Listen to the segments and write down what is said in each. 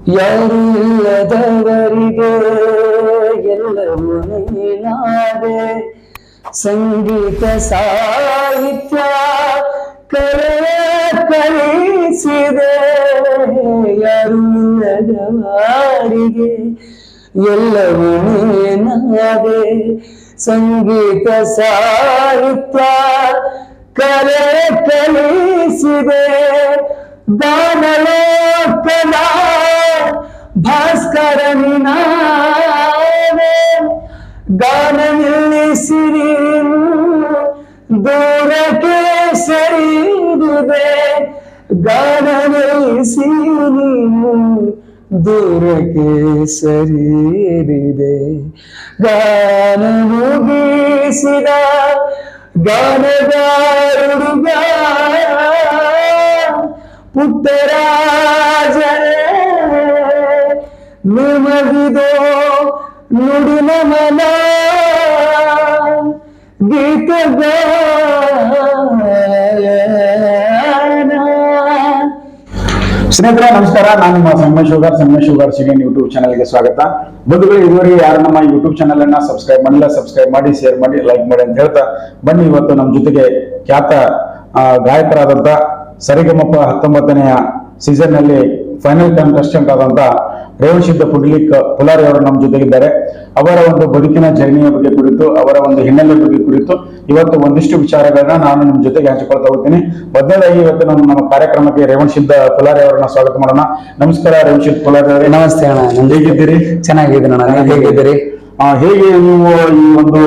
ಯಾರು ಇಲ್ಲದವರಿಗೆ ಎಲ್ಲವೂ ನೀನಾದೆ. ಸಂಗೀತ ಸಾಹಿತ್ಯ ಕಲಿಸಿದೆ. ಯಾರು ಇಲ್ಲದವರಿಗೆ ಎಲ್ಲವೂ ನೀನಾದೆ. ಸಂಗೀತ ಸಾಹಿತ್ಯ ಕಲಿಸಿದೆ. ಗಾನಲೋಕದ ಭಾಸ್ಕರ ನೀನಾದೆ. ಗಾನ ನಿಲ್ಲಿಸಿರಿ ದೂರಕ್ಕೆ ಸರಿದಿದೆ. ಗಾನ ನಿಲ್ಲಿಸಿ ನೀನು ದೂರಕ್ಕೆ ಸರಿದಿದೆ. ಗಾನ ಮುಗಿಸಿದ ಗಾನಗಾರುಡುಗ ಪುಟ್ಟರಾಜರೇ ನಿಮಗಿದೋ ನುಡಿ ನಮನ ಗೀತ ಸ್ನೇಹಿತರೆ ನಮಸ್ಕಾರ. ನಾನು ನಿಮ್ಮ ಸಂಗಮೇಶ್ ಶುಗರ್ ಸಿಗನ್ ಯೂಟ್ಯೂಬ್ ಚಾನಲ್ಗೆ ಸ್ವಾಗತ. ಬಂಧುಗಳು, ಇದುವರೆಗೆ ಯಾರು ನಮ್ಮ ಯೂಟ್ಯೂಬ್ ಚಾನಲ್ ಅನ್ನ ಸಬ್ಸ್ಕ್ರೈಬ್ ಮಾಡಿಲ್ಲ, ಸಬ್ಸ್ಕ್ರೈಬ್ ಮಾಡಿ, ಶೇರ್ ಮಾಡಿ, ಲೈಕ್ ಮಾಡಿ ಅಂತ ಹೇಳ್ತಾ ಬನ್ನಿ. ಇವತ್ತು ನಮ್ಮ ಜೊತೆಗೆ ಖ್ಯಾತ ಗಾಯಕರಾದಂತ ಸರಿಗಮಪ 19ನೇ ಸೀಸನ್ ನಲ್ಲಿ ಫೈನಲ್ ಕಂಟೆಸ್ಟೆಂಟ್ ಆದಂತ ರೇವಣಸಿದ್ಧ ಪುಂಡಲೀಕ್ ಪುಲಾರಿ ಅವರು ನಮ್ಮ ಜೊತೆಗಿದ್ದಾರೆ. ಅವರ ಒಂದು ಬದುಕಿನ ಜರ್ನಿಯ ಬಗ್ಗೆ ಕುರಿತು, ಅವರ ಒಂದು ಹಿನ್ನೆಲೆ ಬಗ್ಗೆ ಕುರಿತು ಇವತ್ತು ಒಂದಿಷ್ಟು ವಿಚಾರಗಳನ್ನ ನಾನು ನಿಮ್ ಜೊತೆಗೆ ಹಂಚಿಕೊಳ್ತಾ ಹೋಗ್ತೀನಿ. ಮೊದಲನೇದಾಗಿ ಇವತ್ತು ನಮ್ಮ ಕಾರ್ಯಕ್ರಮಕ್ಕೆ ರೇವಣಸಿದ್ಧ ಪುಲಾರಿ ಅವರನ್ನ ಸ್ವಾಗತ ಮಾಡೋಣ. ನಮಸ್ಕಾರ ರೇವಣಸಿದ್ಧ ಪುಲಾರಿ ಅವರೇ. ನಮಸ್ತೆ ಅಣ್ಣ. ಹೇಗಿದ್ದೀರಿ? ಚೆನ್ನಾಗಿದ್ದೀನಿ ಅಣ್ಣ. ಹೇಗಿದ್ದೀರಿ? ಹೇಗೆ ನೀವು ಈ ಒಂದು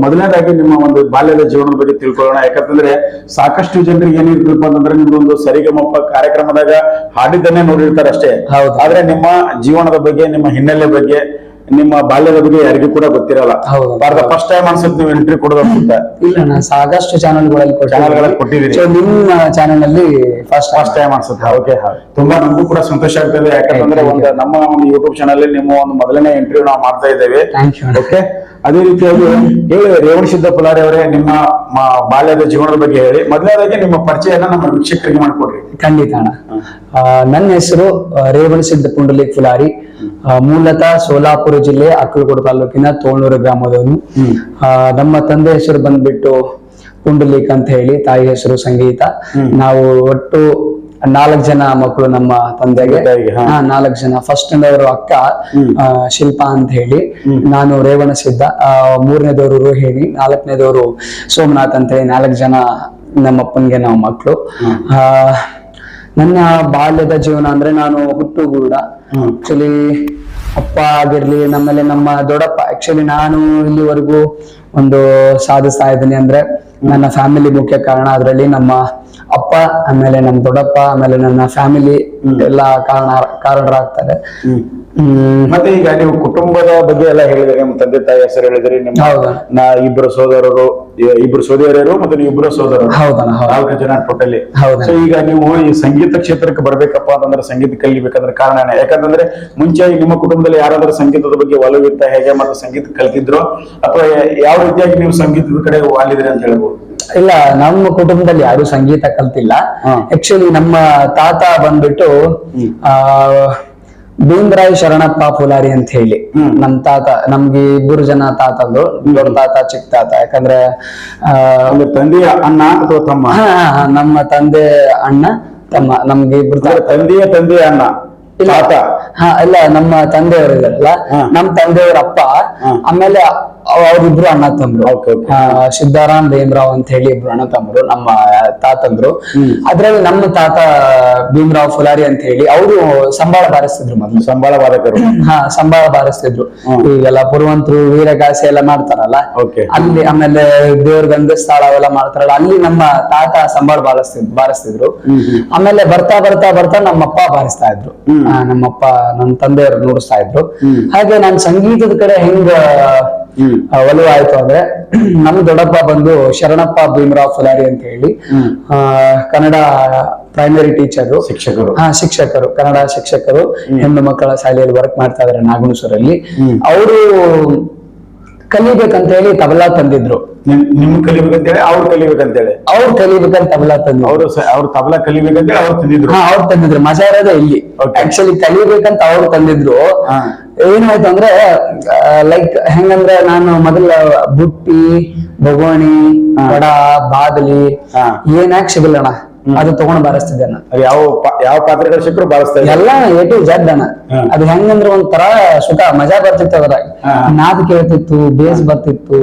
ಮೊದಲನೇದಾಗಿ ನಿಮ್ಮ ಒಂದು ಬಾಲ್ಯದ ಜೀವನದ ಬಗ್ಗೆ ತಿಳ್ಕೊಳ್ಳೋಣ. ಯಾಕಂತಂದ್ರೆ ಸಾಕಷ್ಟು ಜನರಿಗೆ ಏನಿರ್ಬೇಕು ಅಂತಂದ್ರೆ ನಿಮ್ದೊಂದು ಸರಿಗಮಪ ಕಾರ್ಯಕ್ರಮದಾಗ ಹಾಡಿದ್ದನ್ನೇ ನೋಡಿರ್ತಾರೆ ಅಷ್ಟೇ. ಆದ್ರೆ ನಿಮ್ಮ ಜೀವನದ ಬಗ್ಗೆ, ನಿಮ್ಮ ಹಿನ್ನೆಲೆ ಬಗ್ಗೆ, ನಿಮ್ಮ ಬಾಲ್ಯದ ಬಗ್ಗೆ ಯಾರಿಗೂ ಕೂಡ ಗೊತ್ತಿರಲ್ಲ. ಫಸ್ಟ್ ಟೈಮ್ ಅನ್ಸುತ್ತೆ ನೀವು ಎಂಟ್ರಿ ಕೊಡೋದಂತ. ಇಲ್ಲ, ನಾನು ಸಾಕಷ್ಟು ಚಾನೆಲ್ಗಳಲ್ಲಿ ಕೊಟ್ಟಿದ್ದೀರಿ. ನಿಮ್ಮ ಚಾನೆಲ್ ನಲ್ಲಿ ಫಸ್ಟ್ ಟೈಮ್ ಅನ್ಸುತ್ತೆ. ಓಕೆ, ತುಂಬಾ ನಮಗೂ ಕೂಡ ಸಂತೋಷ ಆಗ್ತದೆ. ಯಾಕಂತಂದ್ರೆ ನಮ್ಮ ಒಂದು ಯೂಟ್ಯೂಬ್ ಚಾನಲ್ ಅಲ್ಲಿ ನಿಮ್ಮ ಒಂದು ಮೊದಲನೇ ಇಂಟರ್ವ್ಯೂ ನಾವು ಮಾಡ್ತಾ ಇದ್ದೇವೆ. ಓಕೆ, ಅದೇ ರೀತಿಯಾಗಿ ಹೇಳಿ ರೇವಣಸಿದ್ಧ ಪುಲಾರಿ ಅವರೇ, ನಿಮ್ಮ ಬಾಲ್ಯದ ಜೀವನದ ಬಗ್ಗೆ ಹೇಳಿ. ಮೊದಲನೇದಾಗಿ ನಿಮ್ಮ ಪರಿಚಯನ ನಮ್ಮ ವೀಕ್ಷಕರಿಗೆ ಮಾಡಿಕೊಡ್ರಿ. ಖಂಡಿತ ಅಣ್ಣ. ನನ್ನ ಹೆಸರು ರೇವಣಸಿದ್ಧ ಪುಂಡಲೀಕ್ ಪುಲಾರಿ. ಮೂಲತಃ ಸೋಲಾಪುರ ಜಿಲ್ಲೆ ಅಕ್ಕಲಕೋಟೆ ತಾಲೂಕಿನ ತೋಳ್ನೂರು ಗ್ರಾಮದವನು. ನಮ್ಮ ತಂದೆ ಹೆಸರು ಬಂದ್ಬಿಟ್ಟು ಪುಂಡಲೀಕ್ ಅಂತ ಹೇಳಿ, ತಾಯಿ ಹೆಸರು ಸಂಗೀತ. ನಾವು ಒಟ್ಟು 4 ಜನ ಮಕ್ಕಳು ನಮ್ಮ ತಂದೆಗೆ. 4 ಜನ. ಫಸ್ಟ್ ಅವರು ಅಕ್ಕ ಶಿಲ್ಪಾ ಅಂತ ಹೇಳಿ, ನಾನು ರೇವಣಸಿದ್ಧ, 3ನೇದವರು ರೋಹಿಣಿ, 4ನೇದವರು ಸೋಮನಾಥ್ ಅಂತ ಹೇಳಿ 4 ಜನ ನಮ್ಮಪ್ಪನ್ಗೆ ನಾವು ಮಕ್ಕಳು. ನನ್ನ ಬಾಲ್ಯದ ಜೀವನ ಅಂದ್ರೆ, ನಾನು ಹುಟ್ಟುಗೂಡ. ಆಕ್ಚುಲಿ ಅಪ್ಪ ಆಗಿರ್ಲಿ, ನಮ್ಮಲ್ಲಿ ನಮ್ಮ ದೊಡ್ಡಪ್ಪ. ಆಕ್ಚುಲಿ ನಾನು ಇಲ್ಲಿವರೆಗೂ ಒಂದು ಸಾಧಿಸ್ತಾ ಇದ್ದೀನಿ ಅಂದ್ರೆ ನನ್ನ ಫ್ಯಾಮಿಲಿ ಮುಖ್ಯ ಕಾರಣ. ಅದರಲ್ಲಿ ನಮ್ಮ ಅಪ್ಪ, ಆಮೇಲೆ ನಮ್ಮ ದೊಡ್ಡಪ್ಪ, ಆಮೇಲೆ ನನ್ನ ಫ್ಯಾಮಿಲಿ ಎಲ್ಲ ಕಾರಣರಾಗ್ತಾರೆ. ಮತ್ತೆ ಈಗ ನೀವು ಕುಟುಂಬದ ಬಗ್ಗೆ ಎಲ್ಲ ಹೇಳಿದ್ರಿ, ನಿಮ್ಮ ತಂದೆ ತಾಯಿ ಹೆಸರು ಹೇಳಿದ್ರಿ, ನಿಮ್ಮ ಇಬ್ಬರು ಸೋದರಿಯರು ಮತ್ತು ನೀವು ಇಬ್ಬರು ಸೋದರರು. 4 ಜನ ಟೋಟಲಿ. ಸೊ ಈಗ ನೀವು ಈ ಸಂಗೀತ ಕ್ಷೇತ್ರಕ್ಕೆ ಬರ್ಬೇಕಪ್ಪ ಅಂತಂದ್ರೆ, ಸಂಗೀತ ಕಲಿಬೇಕಂದ್ರೆ ಕಾರಣ ಏನ? ಯಾಕಂತಂದ್ರೆ ಮುಂಚೆ ನಿಮ್ಮ ಕುಟುಂಬದಲ್ಲಿ ಯಾರಾದ್ರೂ ಸಂಗೀತದ ಬಗ್ಗೆ ಒಲವಿತ್ತ ಹೇಗೆ, ಮತ್ತೆ ಸಂಗೀತ ಕಲ್ತಿದ್ರು, ಅಥವಾ ಯಾವ ರೀತಿಯಾಗಿ ನೀವು ಸಂಗೀತದ ಕಡೆ ವಾಲಿದ್ರಿ ಅಂತ ಹೇಳ್ಬೋದು? ಇಲ್ಲ, ನಮ್ಮ ಕುಟುಂಬದಲ್ಲಿ ಯಾರು ಸಂಗೀತ ಕಲ್ತಿಲ್ಲ. ಆಕ್ಚುಲಿ ನಮ್ಮ ತಾತ ಬಂದ್ಬಿಟ್ಟು ಭೀಮರಾಯ್ ಶರಣಪ್ಪ ಪುಲಾರಿ ಅಂತ ಹೇಳಿ ನಮ್ ತಾತ. ನಮ್ಗೆ 2 ಜನ ತಾತಂದ್ರು, ದೊಡ್ಡ ತಾತ, ಚಿಕ್ಕ ತಾತ. ಯಾಕಂದ್ರೆ ತಂದೆಯ ಅಣ್ಣ ಅಥವಾ ತಮ್ಮ? ನಮ್ಮ ತಂದೆ ಅಣ್ಣ, ತಮ್ಮ. ನಮ್ಗೆ 2 ತಂದೆಯ ಅಣ್ಣ ಇಲ್ಲ, ನಮ್ಮ ತಂದೆಯವರಿಲ್ಲ, ನಮ್ ತಂದೆಯವರ ಅಪ್ಪ, ಆಮೇಲೆ ಅವ್ರಿಬ್ರು ಅಣ್ಣ ತಮ್ರು. ಸಿದ್ದಾರಾಮ್ ಭೀಮರಾವ್ ಅಂತ ಹೇಳಿ 2 ಅಣ್ಣ ತಮ್ರು ನಮ್ಮ ತಾತಂದ್ರು. ಅದ್ರಲ್ಲಿ ನಮ್ಮ ತಾತ ಭೀಮರಾವ್ ಪುಲಾರಿ ಅಂತ ಹೇಳಿ ಅವರು ಸಂಬಾಳ ಬಾರಿಸ್ತಿದ್ರು ಮೊದ್ಲು. ಸಂಬಾಳ ಬಾರಕರು. ಸಂಬಾಳ ಬಾರಿಸ್ತಿದ್ರು. ಈಗೆಲ್ಲ ಪುರುವಂತರು, ವೀರಗಾಸೆ ಎಲ್ಲ ಮಾಡ್ತಾರಲ್ಲ ಅಲ್ಲಿ, ಆಮೇಲೆ ದೇವ್ರ ಗಂಧಸ್ಥಳ ಅವೆಲ್ಲ ಮಾಡ್ತಾರಲ್ಲ ಅಲ್ಲಿ ನಮ್ಮ ತಾತ ಸಂಬಾಳ ಬಾರಿಸ್ತಿದ್ರು. ಆಮೇಲೆ ಬರ್ತಾ ಬರ್ತಾ ಬರ್ತಾ ನಮ್ಮಪ್ಪ ಬಾರಿಸ್ತಾ ಇದ್ರು. ನಮ್ಮಪ್ಪ, ನನ್ನ ತಂದೆಯವರು ನುಡಿಸ್ತಾ ಇದ್ರು. ಹಾಗೆ ನಾನು ಸಂಗೀತದ ಕಡೆ ಹೆಂಗ ಒಲವಾಯ್ತು ಅಂದ್ರೆ, ನಮ್ಮ ದೊಡ್ಡಪ್ಪ ಬಂದು ಶರಣಪ್ಪ ಭೀಮರಾವ್ ಪುಲಾರಿ ಅಂತ ಹೇಳಿ ಕನ್ನಡ ಪ್ರೈಮರಿ ಟೀಚರು, ಶಿಕ್ಷಕರು, ಕನ್ನಡ ಶಿಕ್ಷಕರು, ಹೆಣ್ಣು ಮಕ್ಕಳ ಶಾಲೆಯಲ್ಲಿ ವರ್ಕ್ ಮಾಡ್ತಾ ಇದಾರೆ ನಾಗಣಸೂರಲ್ಲಿ. ಅವರು ಕಲಿಬೇಕಂತ ಹೇಳಿ ತಬಲಾ ತಂದಿದ್ರು. ನಿಮ್ ಕಲಿಬೇಕಂತೇಳಿ ಅವ್ರು ಕಲಿಬೇಕಂತೇಳಿ ಅವ್ರು ಕಲಿಬೇಕಂತ ತಬಲಾ ತಂದಿದ್ರು. ಅವ್ರು ತಬಲಾ ಕಲಿಬೇಕಂತೇಳಿ ಅವ್ರು ತಂದಿದ್ರು. ಹಾ, ಅವ್ರು ತಂದಿದ್ರು. ಮಜಾ ಇರೋದೇ ಇಲ್ಲಿ. ಆಕ್ಚುಲಿ ಕಲಿಬೇಕಂತ ಅವ್ರು ತಂದಿದ್ರು. ಏನಾಯ್ತು ಅಂದ್ರೆ ಲೈಕ್ ಹೆಂಗಂದ್ರೆ ನಾನು ಮೊದಲ ಬುಟ್ಟಿ, ಬೊಗೋಣಿ, ಕೊಡ, ಬಾದಲಿ ಏನಾಕ್ ಸಿಗಲ್ಲಣ್ಣ ಅದು ತಗೊಂಡ್ ಬಾರಿಸ್ತಿದ್ದೆ ನಾನು. ಯಾವ ಪಾತ್ರೆಗಳು ಸಿಕ್ಕರು ಬಾರಿಸ್ತಾ ಎಲ್ಲ A to Z ಅಣ್ಣ. ಅದು ಹೆಂಗಂದ್ರೆ ಒಂಥರ ಸುಖ ಮಜಾ ಬರ್ತಿತ್ತು. ಅದ್ರಾಗ ನಾದ್ ಕೇಳ್ತಿತ್ತು, ಬೇಸ್ ಬರ್ತಿತ್ತು,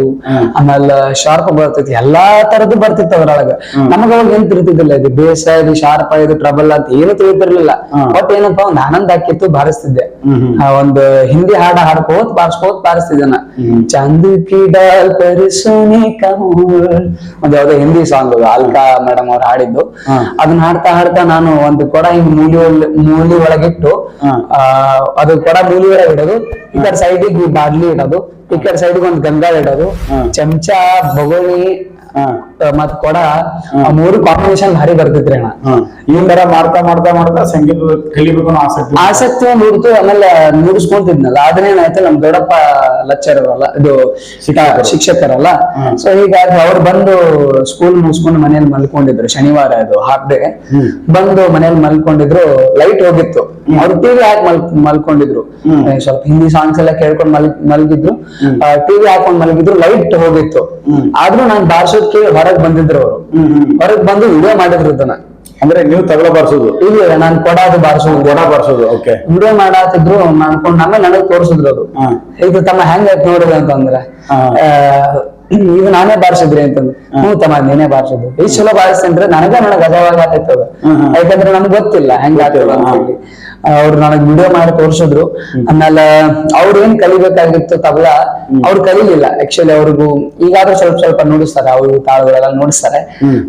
ಆಮೇಲೆ ಶಾರ್ಪ್ ಬರ್ತಿತ್ತು, ಎಲ್ಲಾ ತರದ್ದು ಬರ್ತಿತ್ತು ಅದ್ರೊಳಗ. ನಮಗ ಅವಾಗ ಏನ್ ತಿಳ್ತಿದ್ದಿಲ್ಲ, ಇದು ಬೇಸ್, ಇದು ಶಾರ್ಪ್, ಇದು ಟ್ರಬಲ್ ಅಂತ ಏನು ತಿಳಿತಿರ್ಲಿಲ್ಲ. ಬಟ್ ಏನಪ್ಪ ಒಂದ್ ಆನಂದ ಹಾಕಿತ್ತು, ಬಾರಿಸ್ತಿದ್ದೆ. ಒಂದು ಹಿಂದಿ ಹಾಡ ಹಾಡ್ಕೋತ್ ಬಾರಿಸ್ತಿದ್ದೆ ನಾ. ಚಂದ್ ಕಿ ಡಾಲ್ ಪರ್ ಸೋನೆ ಕಾ ಮೋರ್, ಒಂದ್ ಯಾವ್ದೋ ಹಿಂದಿ ಸಾಂಗ್ ಅಲ್ಕಾ ಮೇಡಮ್ ಅವ್ರು ಹಾಡಿದ್ದು. ಅದನ್ನ ಹಾಡ್ತಾ ನಾನು ಒಂದು ಕೊಡ ಹಿಂಗ್ ಮೂಲಿ ಒಳಗಿಟ್ಟು, ಅದು ಕೊಡ ಮೂಲಿ ಒಳಗೆ ಇಡೋದು, ಈ ಕಡೆ ಸೈಡಿಗೆ ಬಾಡ್ಲಿ ಇಡೋದು, ಈ ಕಡೆ ಸೈಡಿಗೆ ಒಂದು ಗಂಗಾ ಇಡೋದು, ಚಮಚ, ಬೊಗೋಣಿ ಮತ್ ಕೊಡ, ಆ ಮೂರು ಕಾಂಬಿನೇಷನ್ ಭಾರಿ ಬರ್ತಿದ್ರಿ ಅಣ್ಣ. ಈ ತರ ಮಾಡ್ತಾ ಸಂಗೀತ ಕಲಿಬೇಕು ಆಸಕ್ತಿ ಹುಡ್ತು. ಆಮೇಲೆ ನುಡಿಸ್ಕೊಂತಿದ್ನಲ್ಲ, ಅದನ್ನೇನಾಯ್ತು ನಮ್ ದೊಡ್ಡಪ್ಪ ಲೆಕ್ಚರರ್ ಇದು ಶಿಕ್ಷಕರಲ್ಲ. ಸೊ ಹೀಗಾಗಿ ಅವ್ರು ಬಂದು ಸ್ಕೂಲ್ ಮುಗಿಸ್ಕೊಂಡು ಮನೇಲಿ ಮಲ್ಕೊಂಡಿದ್ರು. ಶನಿವಾರ ಅದು ಹಾಫ್ ಡೇ. ಬಂದು ಮನೇಲಿ ಮಲ್ಕೊಂಡಿದ್ರು, ಲೈಟ್ ಹೋಗಿತ್ತು. ಅವ್ರು ಟಿವಿ ಹಾಕಿ ಮಲ್ಕೊಂಡಿದ್ರು. ಸ್ವಲ್ಪ ಹಿಂದಿ ಸಾಂಗ್ಸ್ ಎಲ್ಲ ಕೇಳ್ಕೊಂಡ್ ಮಲಗಿದ್ರು. ಟಿವಿ ಹಾಕೊಂಡ್ ಮಲಗಿದ್ರು, ಲೈಟ್ ಹೋಗಿತ್ತು. ಆದ್ರೂ ನಾನ್ ಬಾರ್ಸೋದ್ ಕೇಳಿ ಹೊರಗ್ ಬಂದಿದ್ರು ಅವರು. ಹೊರಗ್ ಬಂದು ವಿಡಿಯೋ ಮಾಡಿದ್ರು ಅದನ್ನ. ಅಂದ್ರೆ ನೀವು ತಬಲ ಬಾರಿಸೋದು? ಇಲ್ಲ, ನಾನ್ ಕೊಡ ಬಾರಿಸೋದು. ವಿಡಿಯೋ ಮಾಡಾತಿದ್ರು. ಮಾಡ್ಕೊಂಡು ಆಮೇಲೆ ನನಗ್ ತೋರ್ಸಿದ್ರು ಅದು. ಇದು ತಮ್ಮ ಹೆಂಗ್ ಆಯ್ತು ನೋಡಿದ ಅಂತಂದ್ರೆ, ಇದು ನಾನೇ ಬಾರಿಸಿದ್ರಿ ಅಂತಂದ್ರೆ, ತಮ್ಮ ನೀನೇ ಬಾರಿಸಿದ್ರು. ಈ ಚಲೋ ಬಾರಿಸ್ತೇನ್ರಿ, ನನಗ ಅಜಾವಾಗ ಆತೈತದ. ಯಾಕಂದ್ರೆ ನಮ್ಗೆ ಗೊತ್ತಿಲ್ಲ ಹೆಂಗ್ ಆಗ್ತದ ಅಂತ ಹೇಳಿ ಅವ್ರು ನನಗ್ ವಿಡಿಯೋ ಮಾಡಿ ತೋರ್ಸಿದ್ರು. ಆಮೇಲೆ ಅವ್ರು ಏನ್ ಕಲಿಬೇಕಾಗಿತ್ತು ತಬಲಾ, ಅವ್ರು ಕಲಿಲಿಲ್ಲ. ಆಕ್ಚುಲಿ ಅವ್ರಿಗೂ ಈಗಾದ್ರೂ ಸ್ವಲ್ಪ ನುಡಿಸ್ತಾರೆ, ಅವ್ರು ತಾಳಗಳೆಲ್ಲ ನುಡಿಸ್ತಾರೆ.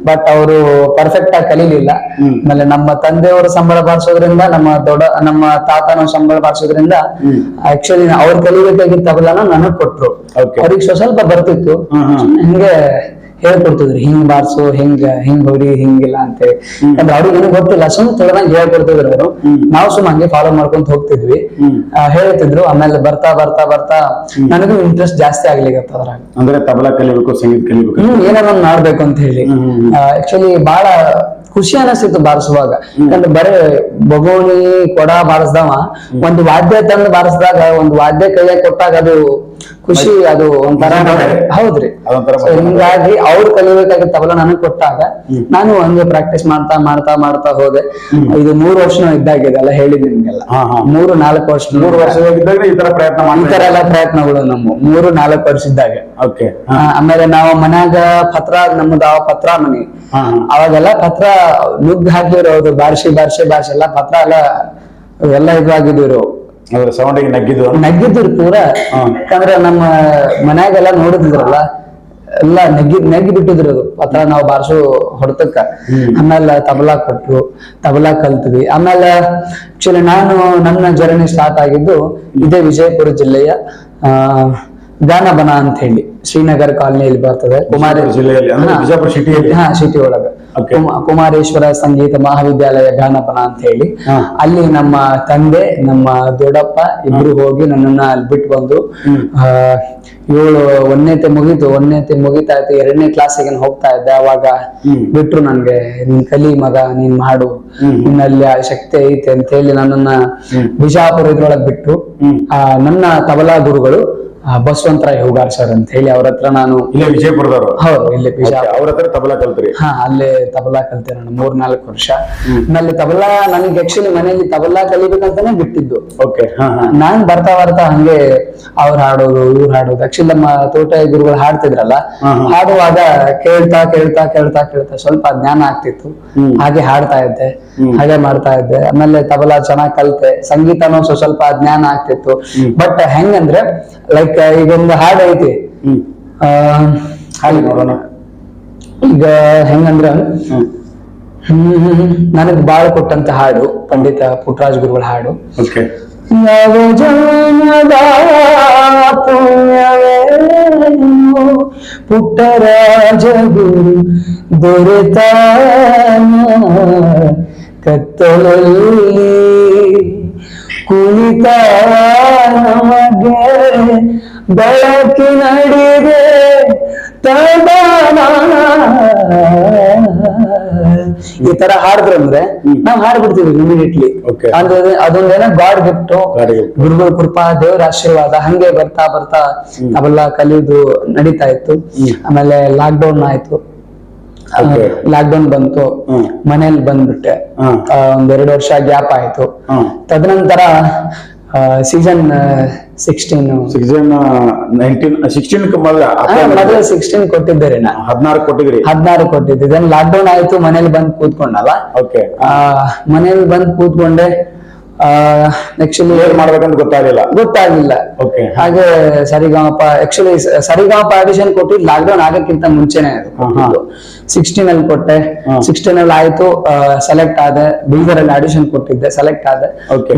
ಬಟ್ ಅವರು ಪರ್ಫೆಕ್ಟ್ ಆಗಿ ಕಲಿಲಿಲ್ಲ. ಆಮೇಲೆ ನಮ್ಮ ತಂದೆಯವರು ಸಂಬಳ ಬಾರಿಸೋದ್ರಿಂದ, ನಮ್ಮ ತಾತನ ಸಂಬಳ ಬಾರಿಸೋದ್ರಿಂದ ಆಕ್ಚುಲಿ ಅವ್ರು ಕಲಿಬೇಕಾಗಿದ್ದ ತಬಲಾನ ನನಗ್ ಕೊಟ್ರು. ಅವ್ರಿಗೆ ಸ್ವಲ್ಪ ಬರ್ತಿತ್ತು, ಹಿಂಗೆ ಹೇಳ್ಕೊಡ್ತಿದ್ರಿ, ಹಿಂಗ್ ಬಾರ್ಸು, ಹಿಂಗ್ ಹೊಡಿ, ಹಿಂಗಿಲ್ಲ ಅಂತೇಳಿ. ಯಾಕಂದ್ರೆ ಅವ್ರಿಗೆ ಏನೂ ಗೊತ್ತಿಲ್ಲ, ಸುಮ್ಮನೆ ತೊಳೆದಂಗೆ ಹೇಳ್ಕೊಡ್ತಿದ್ರು ಅವರು. ನಾವು ಸುಮ್ಮ ಹಂಗೆ ಫಾಲೋ ಮಾಡ್ಕೊಂತ ಹೋಗ್ತಿದ್ವಿ. ಹೇಳ್ತಿದ್ರು. ಆಮೇಲೆ ಬರ್ತಾ ನನಗೂ ಇಂಟ್ರೆಸ್ಟ್ ಜಾಸ್ತಿ ಆಗ್ಲಿಕ್ಕೆ ಅದ್ರಾಗ. ಅಂದ್ರೆ ತಬಲಾ ಕಲಿಬೇಕು, ಸಂಗೀತ ಕಲಿಬೇಕು, ಏನಾರ ಮಾಡ್ಬೇಕು ಅಂತ ಹೇಳಿ. ಆಕ್ಚುಲಿ ಬಹಳ ಖುಷಿ ಅನಿಸ್ತಿತ್ತು ಬಾರಿಸುವಾಗ. ಯಾಕಂದ್ರೆ ಬರೇ ಬೊಗೋಣಿ, ಕೊಡ ಬಾರಿಸ್ದವ ಒಂದು ವಾದ್ಯ ತಂದು ಬಾರಿಸಿದಾಗ, ಒಂದು ವಾದ್ಯ ಕೈಯಾಗ ಕೊಟ್ಟಾಗ ಅದು ಖುಷಿ, ಅದು ಒಂಥರ. ಹೌದ್ರಿ. ಹಿಂಗಾಗಿ ಅವ್ರು ಕಲಿಬೇಕಾಗಿದ್ದ ತಬಲ ನನಗ್ ಕೊಟ್ಟಾಗ ನಾನು ಹಂಗೆ ಪ್ರಾಕ್ಟೀಸ್ ಮಾಡ್ತಾ ಹೋದೆ. ಇದು 3 ವರ್ಷ ಇದ್ದಾಗಿದೆ ಎಲ್ಲ ಹೇಳಿದ್ವಿ ನಿಮ್ಗೆಲ್ಲ. 3-4 ವರ್ಷ ಈ ತರ ಎಲ್ಲ ಪ್ರಯತ್ನಗಳು ನಮ್ಮ 3-4 ವರ್ಷ ಇದ್ದಾಗ. ಆಮೇಲೆ ನಾವು ಮನ್ಯಾಗ ಪತ್ರ, ನಮ್ದು ಪತ್ರ ಮನಿ, ಅವಾಗೆಲ್ಲ ಪತ್ರ ನುಗ್ಗ್ ಹಾಕಿರೋದು, ಬಾರ್ಸಿ ಎಲ್ಲ ಪತ್ರ ಎಲ್ಲ ಇದಾಗಿದ್ರು. ಸೌಂಡಿಗೆ ನಗ್ಗಿದ್ರು ಪೂರ. ಯಾಕಂದ್ರೆ ನಮ್ಮ ಮನ್ಯಾಗೆಲ್ಲ ನೋಡಿದ್ರಲ್ಲ, ಎಲ್ಲ ನೆಗ್ಗಿ ಬಿಟ್ಟಿದ್ರು ಅದು ಪತ್ರ ನಾವು ಬಾರ್ಸು ಹೊಡೆತಕ್ಕ. ಆಮೇಲೆ ತಬಲಾ ಕೊಟ್ರು, ತಬಲಾ ಕಲ್ತ್ವಿ. ಆಮೇಲೆ ಆಕ್ಚುಲಿ ನನ್ನ ಜರ್ನಿ ಸ್ಟಾರ್ಟ್ ಆಗಿದ್ದು ಇದೇ ವಿಜಯಪುರ ಜಿಲ್ಲೆಯ ಗಾನಬನ ಅಂತ ಹೇಳಿ, ಶ್ರೀನಗರ ಕಾಲನಿಯಲ್ಲಿ ಬರ್ತದೆ. ಸಿಟಿ ಒಳಗ ಕುಮಾರೇಶ್ವರ ಸಂಗೀತ ಮಹಾವಿದ್ಯಾಲಯ ಗಾನಪನ ಅಂತ ಹೇಳಿ. ಅಲ್ಲಿ ನಮ್ಮ ತಂದೆ, ನಮ್ಮ ದೊಡ್ಡಪ್ಪ ಇಬ್ರು ಹೋಗಿ ನನ್ನನ್ನ ಅಲ್ಲಿ ಬಿಟ್ಟು ಬಂದು, 1ನೇತೆ ಮುಗಿತಾ ಇತ್ತು, 2ನೇ ಕ್ಲಾಸಿಗೆ ಹೋಗ್ತಾ ಇದ್ದೆ. ಅವಾಗ ಬಿಟ್ರು ನನ್ಗೆ, ನೀನ್ ಕಲಿ ಮಗ, ನೀನ್ ಮಾಡು, ನಿನ್ನಲ್ಲಿ ಶಕ್ತಿ ಐತೆ ಅಂತ ಹೇಳಿ ನನ್ನನ್ನ ಬಿಜಾಪುರ ಇದ್ರೊಳಗ್ ಬಿಟ್ರು. ನನ್ನ ತಬಲಾ ಗುರುಗಳು ಬಸವಂತರಾಯ್ ಹೂಗಾರ್ ಸರ್ ಅಂತ ಹೇಳಿ, ಅವ್ರ ಹತ್ರ ನಾನು ಇಲ್ಲೇ ವಿಜಯಪುರದವರು. ಹೌದು, ಇಲ್ಲೇ ಅವ್ರ ಹತ್ರ ತಬಲಾ ಕಲ್ತ್ರಿ? ಅಲ್ಲೇ ತಬಲಾ ಕಲ್ತೆ ನಾನು 3-4 ವರ್ಷ. ಆಮೇಲೆ ತಬಲಾ ನನಗೆ ಆಕ್ಚುಲಿ ಮನೆಯಲ್ಲಿ ತಬಲಾ ಕಲಿಬೇಕಂತಾನೆ ಬಿಟ್ಟಿದ್ದು. ನಾನ್ ಬರ್ತಾ ಹಂಗೆ ಅವ್ರು ಹಾಡೋದು, ಇವ್ರು ಹಾಡೋದು. ಆಕ್ಚುಲಿ ನಮ್ಮ ತೋಟ ಗುರುಗಳು ಹಾಡ್ತಿದ್ರಲ್ಲ, ಹಾಡುವಾಗ ಕೇಳ್ತಾ ಸ್ವಲ್ಪ ಜ್ಞಾನ ಆಗ್ತಿತ್ತು. ಹಾಗೆ ಹಾಡ್ತಾ ಇದ್ದೆ, ಹಾಗೆ ಮಾಡ್ತಾ ಇದ್ದೆ. ಆಮೇಲೆ ತಬಲಾ ಚೆನ್ನಾಗ್ ಕಲ್ತೆ, ಸಂಗೀತನೂ ಸ್ವಲ್ಪ ಜ್ಞಾನ ಆಗ್ತಿತ್ತು. ಬಟ್ ಹೆಂಗಂದ್ರೆ ಲೈಕ್ ಈಗೊಂದು ಹಾಡು ಐತಿ, ಹಾಡಿ ನೋಡೋಣ. ಈಗ ಹೆಂಗಂದ್ರ ನನಗ್ ಬಾಳ್ ಕೊಟ್ಟಂತ ಹಾಡು ಪಂಡಿತ ಪುಟ್ಟರಾಜ್ ಗುರುಗಳ ಹಾಡು. ಯಾವ ಜನ್ಮದ ಪುಣ್ಯವೇನೋ ಪುಟ್ಟರಾಜ ಗುರು ದೊರೆತಾನ ಕತ್ತಲಲ್ಲಿ ಕುಳಿತ ನಮಗೆ ಬೆಳಕಿನಡಿಗೆ ಈ ತರ ಹಾಡಿದ್ರು ಅಂದ್ರೆ ನಾವ್ ಹಾಡ್ಬಿಡ್ತೀವಿ ಇಮಿಡಿಯೇಟ್ಲಿ. ಅದೊಂದೇನೋ ಗಾಡ್ ಗಿಫ್ಟ್, ಗುರುಗಳ ಕೃಪಾ, ದೇವರ ಆಶೀರ್ವಾದ. ಹಂಗೆ ಬರ್ತಾ ಬರ್ತಾ ಅವೆಲ್ಲ ಕಲಿಯೋದು ನಡೀತಾ ಇತ್ತು. ಆಮೇಲೆ ಲಾಕ್ಡೌನ್ ಆಯ್ತು. ಲಾಕ್ಡೌನ್ ಬಂತು, ಮನೇಲಿ ಬಂದ್ಬಿಟ್ಟೆ. 1-2 ವರ್ಷ ಗ್ಯಾಪ್ ಆಯ್ತು. ತದನಂತರ ಸೀಸನ್ 16 ಮೊದಲು 16 ಕೊಟ್ಟಿದ್ದಾರೆ. 16 ಕೊಟ್ಟಿದ್ದೆ. ಲಾಕ್ಡೌನ್ ಆಯ್ತು, ಮನೇಲಿ ಬಂದ್ ಕೂತ್ಕೊಂಡಲ್ಲ. ಮನೇಲಿ ಬಂದ್ ಕೂತ್ಕೊಂಡೆ. ಆಕ್ಚುಲಿ ಏನ್ ಮಾಡ್ಬೇಕಂತ ಗೊತ್ತಾಗ್ಲಿಲ್ಲ. ಹಾಗೆ ಸರಿಗಮಪ ಆಡಿಷನ್ ಕೊಟ್ಟಿದ್ದು ಲಾಕ್ಡೌನ್ ಆಗಕ್ಕಿಂತ ಮುಂಚೆನೆ. 16 ಅಲ್ಲಿ ಕೊಟ್ಟೆ. 16 ಅಲ್ಲಿ ಆಯ್ತು, ಸೆಲೆಕ್ಟ್ ಆದೆ. ಬೀದರ್ ಅಲ್ಲಿ ಆಡಿಷನ್ ಕೊಟ್ಟಿದ್ದೆ, ಸೆಲೆಕ್ಟ್ ಆದೆ.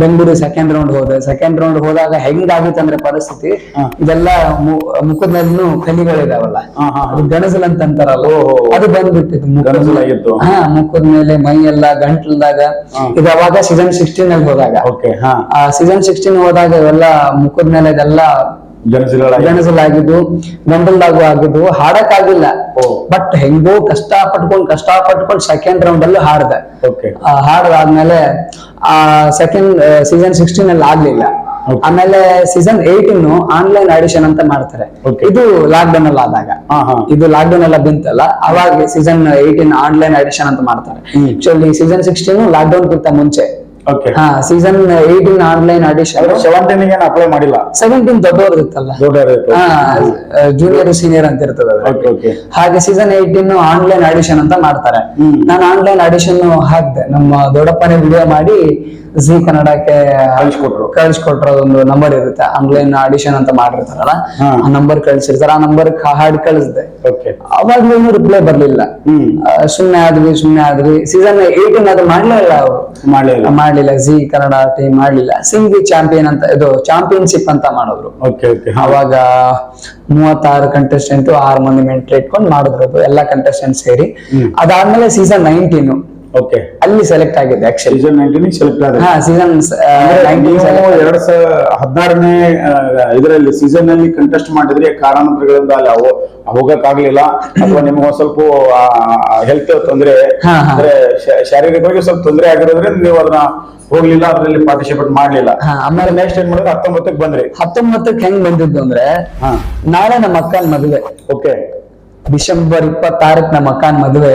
ಬೆಂಗಳೂರು ಸೆಕೆಂಡ್ ರೌಂಡ್ ಹೋದೆ. ಸೆಕೆಂಡ್ ರೌಂಡ್ ಹೋದಾಗ ಹೆಂಗಾಗಿತ್ತು ಅಂದ್ರೆ ಪರಿಸ್ಥಿತಿ, ಇದೆಲ್ಲ ಮುಖದ ಮೇಲೂ ಕಲಿಗಳಿದಾವಲ್ಲ, ಗಣಸಲ್ ಅಂತ ಅಂತಾರಲ್ಲ, ಅದು ಬಂದ್ಬಿಟ್ಟಿತ್ತು ಮುಖದ ಮೇಲೆ, ಮೈ ಎಲ್ಲ ಗಂಟ್ಲದಾಗ. ಇದು ಅವಾಗ ಸೀಸನ್ 16 ಅಲ್ಲಿ ಹೋದಾಗ. ಸೀಸನ್ 16 ಹೋದಾಗ ಇವೆಲ್ಲ ಮುಖದ ಮೇಲೆ ಇದೆಲ್ಲ ಗಣಸಲಾಗಿದ್ದು, ಗಂಟಲ್ದಾಗೂ ಆಗಿದ್ದು. ಹಾಡಕ್ ಆಗಿಲ್ಲ, ಬಟ್ ಹೆಂಗೋ ಕಷ್ಟ ಪಟ್ಕೊಂಡು ಸೆಕೆಂಡ್ ರೌಂಡ್ ಅಲ್ಲೂ ಹಾಡ್ದೆ. ಹಾಡಾದ್ಮೇಲೆ ಸೀಸನ್ 16 ಅಲ್ಲಿ ಆಗ್ಲಿಲ್ಲ. ಆಮೇಲೆ ಸೀಸನ್ 18 ಆನ್ಲೈನ್ ಆಡಿಷನ್ ಅಂತ ಮಾಡ್ತಾರೆ. ಇದು ಲಾಕ್ಡೌನ್ ಅಲ್ಲಿ ಆದಾಗ, ಇದು ಲಾಕ್ಡೌನ್ ಎಲ್ಲ ಬಂತಲ್ಲ, ಅವಾಗ ಸೀಸನ್ 18 ಆನ್ಲೈನ್ ಆಡಿಷನ್ ಅಂತ ಮಾಡ್ತಾರೆ. ಆಕ್ಚುಲಿ ಸೀಸನ್ 16 ಲಾಕ್ಡೌನ್ ಗಿಂತ ಮುಂಚೆ. Season 18 online audition. 17 ಅಪ್ಲೈ ಮಾಡಿಲ್ಲ. 17 ದೊಡ್ಡವ್ರದಿತ್ತಲ್ಲ, ಜೂನಿಯರ್ ಸೀನಿಯರ್ ಅಂತ ಇರ್ತದೆ. ಹಾಗೆ ಸೀಸನ್ 18 ಆನ್ಲೈನ್ ಆಡಿಷನ್ ಅಂತ ಮಾಡ್ತಾರೆ. ನಾನು ಆನ್ಲೈನ್ ಆಡಿಷನ್ ಹಾಕ್ದೆ. ನಮ್ಮ ದೊಡ್ಡಪ್ಪನೇ ವಿಡಿಯೋ ಮಾಡಿ ಜಿ ಕನ್ನಡಕ್ಕೆ ಕಳಿಸ್ಕೊಟ್ರ ಒಂದು ನಂಬರ್ ಇರುತ್ತೆ, ಆನ್ಲೈನ್ ಆಡಿಷನ್ ಅಂತ ಮಾಡಿರ್ತಾರಲ್ಲ, ಆ ನಂಬರ್ ಕಳ್ಸಿರ್ತಾರೆ. ಆ ನಂಬರ್ ಹಾಡಿ ಕಳಿಸ್ದೆ. ಅವಾಗ್ಲೂ ಏನು ರಿಪ್ಲೈ ಬರ್ಲಿಲ್ಲ. ಸುಮ್ನೆ ಆದ್ವಿ. ಸೀಸನ್ 18 ಅದು ಮಾಡ್ಲಿಲ್ಲ, ಅವರು ಮಾಡ್ಲಿಲ್ಲ. ಜಿ ಕನ್ನಡ ಟೀಮ್ ಮಾಡ್ಲಿಲ್ಲ. ಸಿಂಗಿ ಚಾಂಪಿಯನ್ ಅಂತ, ಇದು ಚಾಂಪಿಯನ್ಶಿಪ್ ಅಂತ ಮಾಡಿದ್ರು. ಅವಾಗ 36 ಕಂಟೆಸ್ಟೆಂಟ್, 6 ಮಂದಿ ಮೆಂಟರ್ ಇಟ್ಕೊಂಡು ಮಾಡಿದ್ರು, ಎಲ್ಲ ಕಂಟೆಸ್ಟೆಂಟ್ ಸೇರಿ. ಅದಾದ್ಮೇಲೆ ಸೀಸನ್ 19 ಅಲ್ಲಿ ಸೆಲೆಕ್ಟ್ ಆಗಿದೆ. ಸೀಸನ್ 19 ಸೆಲೆಕ್ಟ್ ಆಗಿದೆ. ಸೀಸನ್ 2016ನೇ ಇದರಲ್ಲಿ ಸೀಸನ್ ಅಲ್ಲಿ ಕಂಟೆಸ್ಟ್ ಮಾಡಿದ್ರೆ ಕಾರಣಾಂತರಗಳಿಂದ ಅಲ್ಲಿ ಹೋಗಕ್ಕಾಗ್ಲಿಲ್ಲ, ಅಥವಾ ನಿಮ್ಗೆ ಸ್ವಲ್ಪ ಹೆಲ್ತ್ ತೊಂದರೆ, ಅಂದ್ರೆ ಶಾರೀರಿಕವಾಗಿ ಸ್ವಲ್ಪ ತೊಂದರೆ ಆಗಿರೋದ್ರಿಂದ ನೀವು ಅದನ್ನ ಹೋಗ್ಲಿಲ್ಲ, ಅದ್ರಲ್ಲಿ ಪಾರ್ಟಿಸಿಪೇಟ್ ಮಾಡ್ಲಿಲ್ಲ. ಆಮೇಲೆ ನೆಕ್ಸ್ಟ್ ಏನ್ ಮಾಡಿದ್ರೆ 19ಕ್ಕೆ ಬಂದ್ರಿ. 19ಕ್ಕೆ ಹೆಂಗ್ ಬಂದಿದ್ದು ಅಂದ್ರೆ, ನಾಳೆ ನಮ್ಮ ಅಕ್ಕನ ಮದುವೆ. ಡಿಸೆಂಬರ್ 26 ನಮ್ಮ ಅಕ್ಕನ ಮದುವೆ.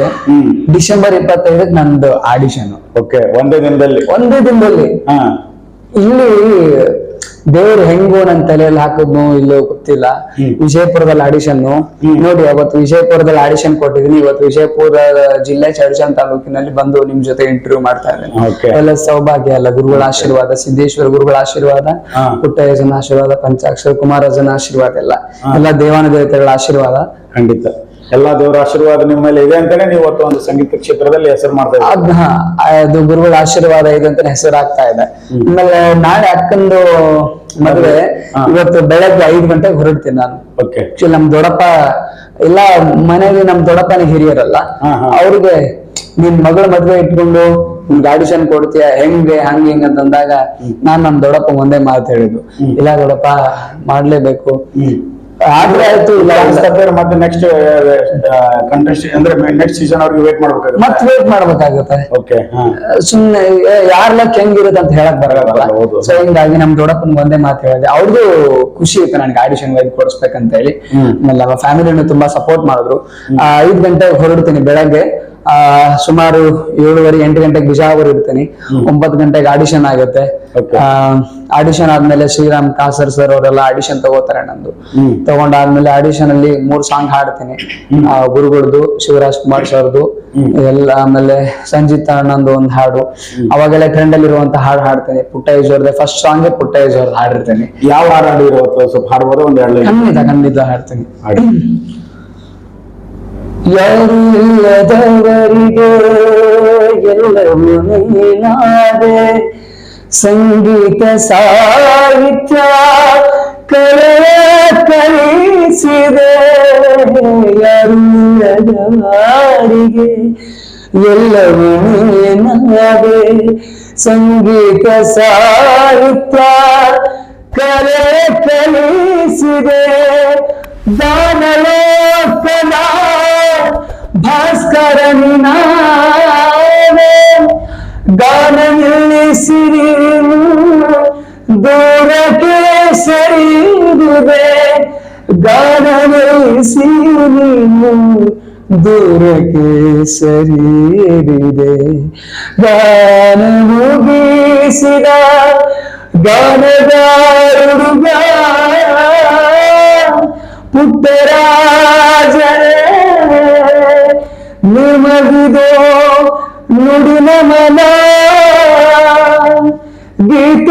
ಡಿಸೆಂಬರ್ 25 ನಂದು ಆಡಿಷನ್. ಒಂದೇ ದಿನದಲ್ಲಿ. ಇಲ್ಲಿ ದೇವ್ರು ಹೆಂಗೋ ನನ್ನ ತಲೆಯಲ್ಲಿ ಹಾಕಿದ್ನು ಇಲ್ಲೋ ಗೊತ್ತಿಲ್ಲ. ವಿಜಯಪುರದಲ್ಲಿ ಆಡಿಷನ್ ನೋಡಿ, ಅವತ್ತು ವಿಜಯಪುರದಲ್ಲಿ ಆಡಿಷನ್ ಕೊಟ್ಟಿದ್ದೀನಿ. ಇವತ್ತು ವಿಜಯಪುರ ಜಿಲ್ಲೆ ಚಡಚಣ ತಾಲೂಕಿನಲ್ಲಿ ಬಂದು ನಿಮ್ ಜೊತೆ ಇಂಟರ್ವ್ಯೂ ಮಾಡ್ತಾ ಇದ್ದೇನೆ. ಎಲ್ಲ ಸೌಭಾಗ್ಯ ಅಲ್ಲ, ಗುರುಗಳ ಆಶೀರ್ವಾದ, ಸಿದ್ದೇಶ್ವರ ಗುರುಗಳ ಆಶೀರ್ವಾದ, ಪುಟ್ಟಯ್ಯನ ಆಶೀರ್ವಾದ, ಪಂಚಾಕ್ಷರ ಕುಮಾರಜನ ಆಶೀರ್ವಾದ, ಎಲ್ಲ ದೇವಾನುದೇವತೆಗಳ ಆಶೀರ್ವಾದ. ಖಂಡಿತ ಎಲ್ಲಾ ದೇವರ ಆಶೀರ್ವಾದ ನಿಮ್ಮ ಮೇಲೆ ಇದೆ ಅಂತಾನೆ ನೀವು ಇವತ್ತು ಒಂದು ಸಂಗೀತ ಕ್ಷೇತ್ರದಲ್ಲಿ ಹೆಸರು ಮಾಡ್ತಾ ಇದ್ದೀರಿ. ಅದು ಗುರುಗಳ ಆಶೀರ್ವಾದ ಇದೆ ಅಂತ ಹೆಸರಾಗ್ತಾ ಇದೆ. ಆಮೇಲೆ ನಾಳೆ ಅಕ್ಕಂದು ಮದುವೆ. ಇವತ್ತು ಬೆಳಗ್ಗೆ 5 ಗಂಟೆಗೆ ಹೊರಡ್ತೀನಿ ನಾನು. ನಮ್ ದೊಡ್ಡಪ್ಪ ಎಲ್ಲ ಮನೆಯಲ್ಲಿ, ನಮ್ ದೊಡ್ಡಪ್ಪನ ಹಿರಿಯರಲ್ಲ, ಅವ್ರಿಗೆ ನಿನ್ ಮಗಳ ಮದ್ವೆ ಇಟ್ಕೊಂಡು ಆಡಿಷನ್ ಕೊಡ್ತೀಯ ಹೆಂಗೆ ಹಿಂಗ ಅಂತಂದಾಗ ನಾನ್ ನಮ್ ದೊಡ್ಡಪ್ಪ ಒಂದೇ ಮಾತು ಹೇಳಿದ್ದು, ಇಲ್ಲ ದೊಡ್ಡಪ್ಪ ಮಾಡ್ಲೇಬೇಕು. ಆದ್ರೆ ಆಯ್ತು, ಮತ್ತೆ ನೆಕ್ಸ್ಟ್ ಕಂಟೆಸ್ಟ್ ಅಂದ್ರೆ ನೆಕ್ಸ್ಟ್ ಸೀಸನ್ ಅವ್ರಿಗೆ ವೇಟ್ ಮಾಡ್ಬೇಕಾಗುತ್ತೆ. ಸುಮ್ನೆ ಯಾರ ಲಕ್ ಹೆಂಗಿರುತ್ತೆ ಅಂತ ಹೇಳಕ್ ಬರಲ್ಲ. ಸೊ ಹಿಂಗಾಗಿ ನಮ್ ದೊಡ್ಡಪ್ಪನ ಒಂದೇ ಮಾತು ಹೇಳಿದೆ. ಅವ್ರದ್ದು ಖುಷಿ ಇತ್ತು ನನ್ಗೆ ಆಡಿಷನ್ ವೈದ್ ಕೊಡಿಸ್ಬೇಕಂತ ಹೇಳಿ. ಆಮೇಲೆ ಫ್ಯಾಮಿಲಿನೂ ತುಂಬಾ ಸಪೋರ್ಟ್ ಮಾಡಿದ್ರು. 5 ಗಂಟೆಗೆ ಹೊರಡ್ತೀನಿ ಬೆಳಗ್ಗೆ. ಸುಮಾರು 7:30-8 ಗಂಟೆಗೆ ಬಿಜಾಪುರ ಇರ್ತೀನಿ. 9 ಗಂಟೆಗೆ ಆಡಿಷನ್ ಆಗುತ್ತೆ. ಆಡಿಷನ್ ಆದ್ಮೇಲೆ ಶ್ರೀರಾಮ್ ಕಾಸರ್ ಸರ್ ಅವರೆಲ್ಲ ಆಡಿಷನ್ ತಗೋತಾರೆ ನಂದು. ತಗೊಂಡಾದ್ಮೇಲೆ ಆಡಿಷನ್ ಅಲ್ಲಿ 3 ಸಾಂಗ್ ಹಾಡ್ತೀನಿ. ಗುರುಗಳದ್ದು, ಶಿವರಾಜ್ ಕುಮಾರ್ ಸರ್ದು ಎಲ್ಲ, ಆಮೇಲೆ ಸಂಜಿತ್ ಅಣ್ಣಂದು ಒಂದು ಹಾಡು. ಅವಾಗೆಲ್ಲ ಟ್ರೆಂಡ್ ಅಲ್ಲಿ ಇರುವಂತ ಹಾಡು ಹಾಡ್ತೀನಿ. ಪುಟ್ಟಯ್ಯ ಅವ್ರದ್ದು ಫಸ್ಟ್ ಸಾಂಗ್ ಪುಟ್ಟಯ್ಯ ಅವ್ರದ್ದು ಹಾಡಿರ್ತೀನಿ. ಯಾವ ಹಾಡು ಸ್ವಲ್ಪ ಹಾಡ್ಬೋದು? ಖಂಡಿತ ಹಾಡ್ತೀನಿ. ಯಾರು ಇಲ್ಲದವರಿಗೆ ಎಲ್ಲವೂ ನೀನಾದೆ, ಸಂಗೀತ ಸಾಹಿತ್ಯ ಕಲಿಸಿದೆ. ಯಾರು ಇಲ್ಲದವರಿಗೆ ಎಲ್ಲವೂ ನೀನಾದೆ, ಸಂಗೀತ ಸಾಹಿತ್ಯ ಕಲೆ ಕಲಿಸಿದೆ ದಾನಲೋಕದ ಭಾಸ್ಕರ ನೀನಾದೆ ಗಾನ ನಿಲ್ಲಿಸಿರಿ ದೂರಕ್ಕೆ ಸರಿದುವೆ ಗಾನ ನಿಲ್ಲಿಸಿ ನೀನು ದೂರಕ್ಕೆ ಸರಿದಿದೆ ಗಾನ ಮುಗಿಸಿದ ಗಾನಗಾರುಡುಗ ಪುಟ್ಟರಾಜನೇ ನಿಮಗಿದೋ ನುಡಿ ನಮನ ಗೀತ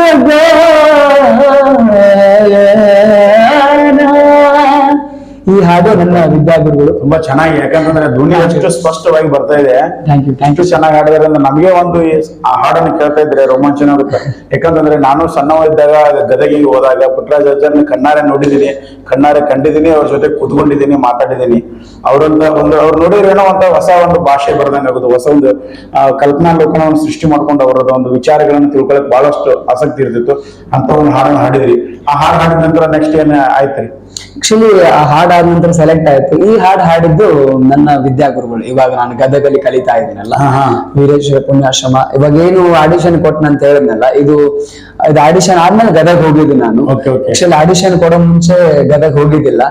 ಈ ಹಾಡು ನನ್ನ ವಿದ್ಯಾಗುರುಗಳು. ತುಂಬಾ ಚೆನ್ನಾಗಿ, ಯಾಕಂತಂದ್ರೆ ಧ್ವನಿ ಅಷ್ಟು ಸ್ಪಷ್ಟವಾಗಿ ಬರ್ತಾ ಇದೆ. ಥ್ಯಾಂಕ್ ಯು ಚೆನ್ನಾಗಿ ಹಾಡಿದ್ರೆ ನಮಗೆ ಒಂದು ಆ ಹಾಡನ್ನು ಕೇಳ್ತಾ ಇದ್ರೆ ರೋಮಾಂಚನ ಆಗುತ್ತೆ. ಯಾಕಂತಂದ್ರೆ ನಾನು ಸಣ್ಣವಿದ್ದಾಗ ಗದಗಿಗೆ ಹೋದಾಗ ಪುಟ್ಟರಾಜ ಅಜ್ಜನ ಕಣ್ಣಾರೆ ನೋಡಿದೀನಿ, ಕಣ್ಣಾರೆ ಕಂಡಿದ್ದೀನಿ, ಅವ್ರ ಜೊತೆ ಕೂತ್ಕೊಂಡಿದ್ದೀನಿ, ಮಾತಾಡಿದ್ದೀನಿ. ಅವ್ರಂತ ಅವ್ರು ನೋಡಿದ್ರೇನೋ ಅಂತ ಹೊಸ ಒಂದು ಭಾಷೆ ಬರ್ದಂಗೆ ಆಗೋದು, ಹೊಸ ಒಂದು ಕಲ್ಪನಾ ಲೋಕನವನ್ನು ಸೃಷ್ಟಿ ಮಾಡ್ಕೊಂಡು ಅವರದ ಒಂದು ವಿಚಾರಗಳನ್ನು ತಿಳ್ಕೊಳಕ್ ಬಹಳಷ್ಟು ಆಸಕ್ತಿ ಇರ್ತಿತ್ತು. ಅಂತ ಒಂದು ಹಾಡನ್ನು ಹಾಡಿದ್ರಿ. ಆ ಹಾಡು ಹಾಡಿದ ನಂತರ ನೆಕ್ಸ್ಟ್ ಏನ್ ಆಯ್ತ್ರಿ? ಆಕ್ಚುಲಿ ಆ ಹಾಡು ಆದ ನಂತರ ಸೆಲೆಕ್ಟ್ ಆಯ್ತು. ಈ ಹಾಡು ಹಾಡಿದ್ದು ನನ್ನ ವಿದ್ಯಾಗುರುಗಳು. ಇವಾಗ ನಾನು ಗದಗಲ್ಲಿ ಕಲಿತಾ ಇದ್ದೀನಲ್ಲ, ವೀರೇಶ್ವರ ಪುಣ್ಯಾಶ್ರಮ. ಇವಾಗ ಏನು ಆಡಿಷನ್ ಕೊಟ್ಟನಂತ ಹೇಳಿದ್ನಲ್ಲ, ಇದು ಆಡಿಷನ್ ಆದ್ಮೇಲೆ ಗದಗ್ ಹೋಗಿದ್ದು ನಾನು. ಆಕ್ಚುಲಿ ಆಡಿಷನ್ ಕೊಡೋ ಮುಂಚೆ ಗದಗ್ ಹೋಗಿದ್ದಿಲ್ಲ.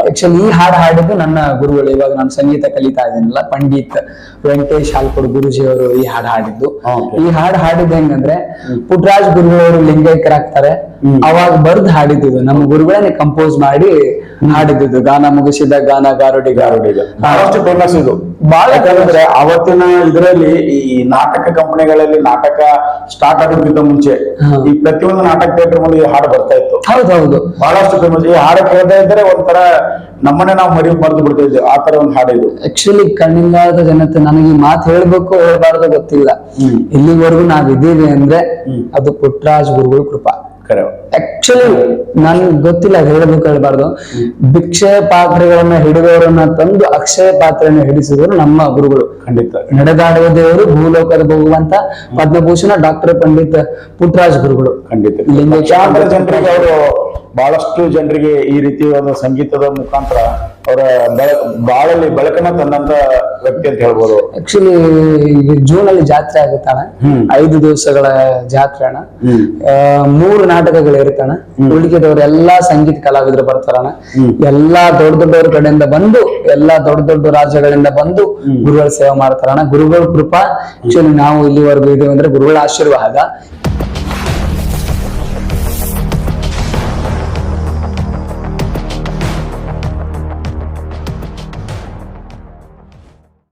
ಆಕ್ಚುಲಿ ಈ ಹಾಡು ಹಾಡಿದ್ದು ನನ್ನ ಗುರುಗಳು. ಇವಾಗ ನಾನು ಸಂಗೀತ ಕಲಿತಾ ಇದ್ದೀನಲ್ಲ, ಪಂಡಿತ್ ವೆಂಕಟೇಶ್ ಹಾಲ್ಕೋಡ್ ಗುರುಜಿ ಅವರು ಈ ಹಾಡು ಹಾಡಿದ್ದು. ಈ ಹಾಡು ಹಾಡಿದ್ದು ಹೆಂಗಂದ್ರೆ, ಪುಟ್ಟರಾಜ್ ಗುರುಗಳು ಲಿಂಗೈಕ್ಯರಾಗ್ತಾರೆ, ಅವಾಗ ಬರ್ದ್ ಹಾಡಿದ್ದು ನಮ್ಮ ಗುರುಗಳೇ ಕಂಪೋಸ್ ಮಾಡಿ ಹಾಡಿದ್ದು. ಗಾನ ಮುಗಿಸಿದ ಗಾನ ಗಾರುಡಿ ಬಹಳಷ್ಟು ಫೇಮಸ್ ಇದು. ಬಹಳ, ಯಾಕಂದ್ರೆ ಅವತ್ತಿನ ಇದರಲ್ಲಿ ಈ ನಾಟಕ ಕಂಪನಿಗಳಲ್ಲಿ ನಾಟಕ ಸ್ಟಾರ್ಟ್ ಆಗೋದಕ್ಕಿಂತ ಮುಂಚೆ ಈ ಪ್ರತಿಯೊಂದು ನಾಟಕ ಥಿಯೇಟರ್ ಮುಂದೆ ಈ ಹಾಡು ಬರ್ತಾ ಇತ್ತು. ಹೌದೌದು, ಬಹಳಷ್ಟು ಫೇಮಸ್. ಈ ಹಾಡು ಕೇಳ್ತಾ ಇದ್ರೆ ಒಂಥರ ನಮ್ಮನ್ನೇ ನಾವು ಮರೆತು ಬಿಡ್ತಾ ಇದ್ವಿ, ಆ ತರ ಒಂದು ಹಾಡು ಇದು. ಆಕ್ಚುಲಿ ಕಣ್ಣಿಲ್ಲದ ಜನತೆ ನನಗೆ ಈ ಮಾತು ಹೇಳ್ಬೇಕು ಹೇಳ್ಬಾರ್ದು ಗೊತ್ತಿಲ್ಲ. ಇಲ್ಲಿವರೆಗೂ ನಾವಿದ್ದೀವಿ ಅಂದ್ರೆ ಅದು ಪುಟ್ಟರಾಜ್ ಗುರುಗಳು ಕೃಪಾ. ಆಕ್ಚುಲಿ ನನ್ಗೆ ಗೊತ್ತಿಲ್ಲ ಹೇಳ್ಬೇಕು ಹೇಳ್ಬಾರ್ದು. ಭಿಕ್ಷೆ ಪಾತ್ರೆಗಳನ್ನ ಹಿಡಿದವರನ್ನ ತಂದು ಅಕ್ಷಯ ಪಾತ್ರೆಯನ್ನ ಹಿಡಿಸಿದವರು ನಮ್ಮ ಗುರುಗಳು. ಖಂಡಿತ. ನಡೆದಾಡುವ ದೇವರು ಭೂಲೋಕದ ಭಗವಂತ ಪದ್ಮಭೂಷಣ ಡಾಕ್ಟರ್ ಪಂಡಿತ್ ಪುಟ್ಟರಾಜ್ ಗುರುಗಳು. ಖಂಡಿತ. ಜನರಿಗೆ ಅವರು ಬಹಳಷ್ಟು ಜನರಿಗೆ ಈ ರೀತಿ ಒಂದು ಸಂಗೀತದ ಮುಖಾಂತರ ಅವರ ಬಾಳಲ್ಲಿ ಬೆಳಕನ್ನ ತಂದಂತ ವ್ಯಕ್ತಿ ಅಂತ ಹೇಳ್ಬೋದು. ಆಕ್ಚುಲಿ ಜೂನ್ ಅಲ್ಲಿ ಜಾತ್ರೆ ಆಗುತ್ತಣ, 5 ದಿವಸಗಳ ಜಾತ್ರೆ ಅಣ್ಣ. 3 ನಾಟಕಗಳು ಇರುತ್ತಣ. ಉಳಿಕೆದವರೆಲ್ಲಾ ಸಂಗೀತ ಕಲಾವಿದರು ಬರ್ತಾರಣ. ಎಲ್ಲಾ ದೊಡ್ಡ ದೊಡ್ಡವ್ರ ಕಡೆಯಿಂದ ಬಂದು, ಎಲ್ಲಾ ದೊಡ್ಡ ದೊಡ್ಡ ರಾಜ್ಯಗಳಿಂದ ಬಂದು ಗುರುಗಳ ಸೇವೆ ಮಾಡ್ತಾರಣ. ಗುರುಗಳ ಕೃಪಾ. ಆಕ್ಚುಲಿ ನಾವು ಇಲ್ಲಿವರೆಗೂ ಇದೀವಿ ಅಂದ್ರೆ ಗುರುಗಳ ಆಶೀರ್ವಾದ.